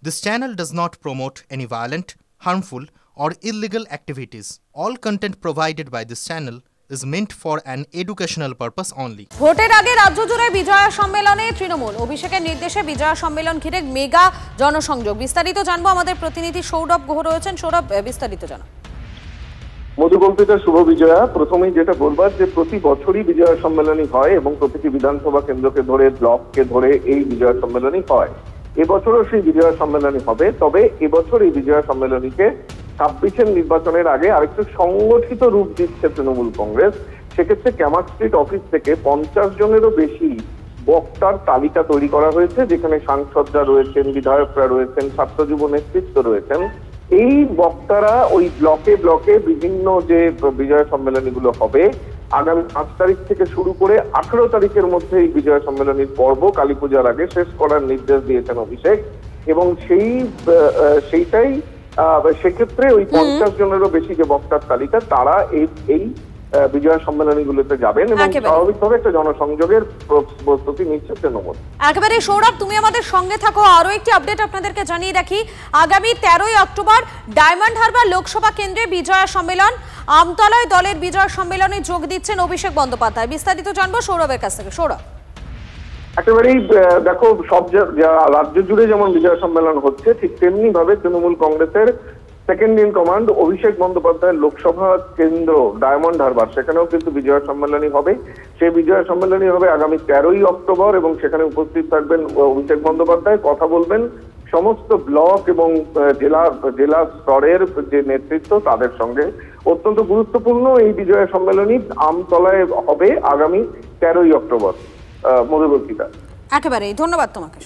This channel does not promote any violent, harmful, or illegal activities. All content provided by this channel is meant for an educational purpose only. ভোটের আগে রাজ্য জুড়ে বিজয়া সম্মেলনে তৃণমূল অভিষেকের নির্দেশে বিজয়া সম্মেলন ঘিরে মেগা জনসংযোগ। বিস্তারিত জানবো আমাদের প্রতিনিধি সৌরভ গুহ রয়েছেন। সৌরভ, বিস্তারিত জানান। মধুকল্পিতা শুভ বিজয়া। প্রথমেই যেটা বলবার যে প্রতি বছরই বিজয়া সম্মেলনী হয় এবং প্রতিটি বিধানসভা কেন্দ্রকে ধরে ব্লককে ধরে এই বিজয়া সম্মেলনী হয়। এবছরও সেই বিজয়া সম্মেলনী হবে, তবে এবছর এই বিজয়া সম্মেলনীকে 26-এর নির্বাচনের আগে আরেকটু সংগঠিত রূপ দিচ্ছে তৃণমূল কংগ্রেস। সেক্ষেত্রে ক্যামাক স্ট্রিট অফিস থেকে 50 জনেরও বেশি বক্তার তালিকা তৈরি করা হয়েছে, যেখানে সাংসদরা রয়েছেন, বিধায়করা রয়েছেন, ছাত্র যুব নেতৃত্ব রয়েছেন। এই বক্তারা ওই ব্লকে ব্লকে বিভিন্ন যে বিজয় সম্মেলনীগুলো হবে আগামী 5 তারিখ থেকে শুরু করে 18 তারিখের মধ্যে এই বিজয় সম্মেলনীর পর্ব কালী পূজার আগে শেষ করার নির্দেশ দিয়েছেন অভিষেক। এবং সেইটাই সেক্ষেত্রে ওই 50 জনেরও বেশি যে বক্তার তালিকা তারা এই বিজয় সম্মেলনীগুলোতে যাবেন এবং স্বাভাবিকভাবে একটা জনসংযোগের প্রস্তুতি নিচ্ছে তৃণমূল। একেবারে সৌরভ, তুমি আমাদের সঙ্গে থাকো। আরো একটি আপডেট আপনাদেরকে জানিয়ে রাখি, আগামী 13ই অক্টোবর ডায়মন্ড হারবার লোকসভা কেন্দ্রে বিজয়া সম্মেলন। আমতলায় দলের বিজয় সম্মেলনে যোগ দিচ্ছেন অভিষেক বন্দ্যোপাধ্যায়। বিস্তারিত জানবো সৌরভের কাছ থেকে। সৌরভ, একেবারেই দেখো, সব রাজ্য জুড়ে যেমন বিজয় সম্মেলন হচ্ছে ঠিক তেমনি ভাবে তৃণমূল কংগ্রেসের সেকেন্ড ইন কমান্ড অভিষেক বন্দ্যোপাধ্যায়ের লোকসভা কেন্দ্র ডায়মন্ড হারবার, সেখানেও কিন্তু বিজয় সম্মেলনী হবে। সেই বিজয় সম্মেলনী হবে আগামী 13ই অক্টোবর এবং সেখানে উপস্থিত থাকবেন অভিষেক বন্দ্যোপাধ্যায়। কথা বলবেন সমস্ত ব্লক এবং জেলা স্তরের যে নেতৃত্ব তাদের সঙ্গে। অত্যন্ত গুরুত্বপূর্ণ এই বিজয় সম্মেলনী আমতলায় হবে আগামী 13ই অক্টোবর। মধুবর্তিতা, একেবারেই ধন্যবাদ তোমাকে।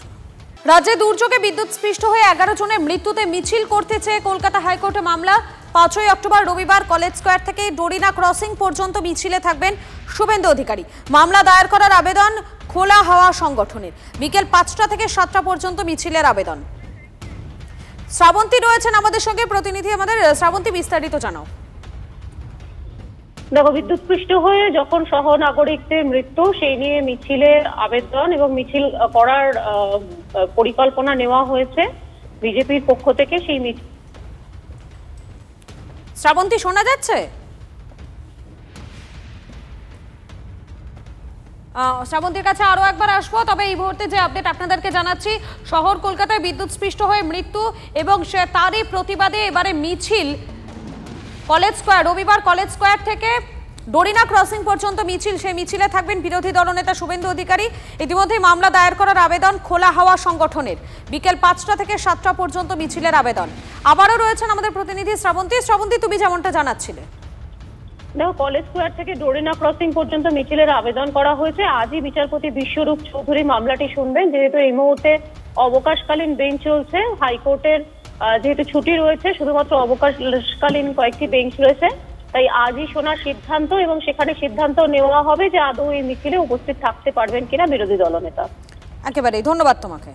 রাজ্যে দুর্যোগে বিদ্যুৎ স্পৃষ্ট হয়ে 11 জনের মৃত্যুতে মিছিল করতে চেয়ে কলকাতা হাইকোর্টে মামলা। 5ই অক্টোবর রবিবার কলেজ স্কোয়ার থেকে ডোরিনা ক্রসিং পর্যন্ত মিছিলে থাকবেন শুভেন্দু অধিকারী। মামলা দায়ের করার আবেদন খোলা হাওয়া সংগঠনের। বিকেল 5টা থেকে 7টা পর্যন্ত মিছিলের আবেদন। শ্রাবন্তী রয়েছেন আমাদের সঙ্গে প্রতিনিধি। আমাদের শ্রাবন্তী, বিস্তারিত জানাও। দেখো, বিদ্যুৎস্পৃষ্ট হয়ে যখন সহনাগরিকদের মৃত্যু, সেই নিয়ে মিছিলের আবেদন এবং মিছিল করার পরিকল্পনা নেওয়া হয়েছে বিজেপির পক্ষ থেকে। সেই মিছিল শ্রাবন্তী শোনা যাচ্ছে? শ্রাবন্তীর কাছে আরো একবার আসবো, তবে এই মুহূর্তে যে আপডেট আপনাদেরকে জানাচ্ছি, শহর কলকাতায় বিদ্যুৎ স্পৃষ্ট হয়ে মৃত্যু এবং তারই প্রতিবাদে এবারে মিছিল কলেজ স্কোয়ার। রবিবার কলেজ স্কোয়ার থেকে ডোরিনা ক্রসিং পর্যন্ত মিছিল। সেই মিছিলে থাকবেন বিরোধী দলনেতা শুভেন্দু অধিকারী। ইতিমধ্যে মামলা দায়ের করার আবেদন খোলা হাওয়া সংগঠনের। বিকেল 5টা থেকে 7টা পর্যন্ত মিছিলের আবেদন। আবারও রয়েছেন আমাদের প্রতিনিধি শ্রাবন্তী। শ্রাবন্তী, তুমি যেমনটা জানাচ্ছিলে। দেখো, কলেজ স্কোয়ার থেকে ডোরিনা ক্রসিং পর্যন্ত মিছিলের আবেদন করা হয়েছে। আজই বিচারপতি বিশ্বরূপ চৌধুরী মামলাটি শুনবেন, যেহেতু এই মুহূর্তে অবকাশকালীন বেঞ্চ চলছে। হাইকোর্টের যেহেতু ছুটি রয়েছে, শুধুমাত্র অবকাশকালীন কয়েকটি বেঞ্চ রয়েছে, তাই আজই শোনার সিদ্ধান্ত এবং সেখানে সিদ্ধান্ত নেওয়া হবে যে আদৌ এই মিছিলে উপস্থিত থাকতে পারবেন কিনা বিরোধী দলনেতা। একেবারেই ধন্যবাদ তোমাকে।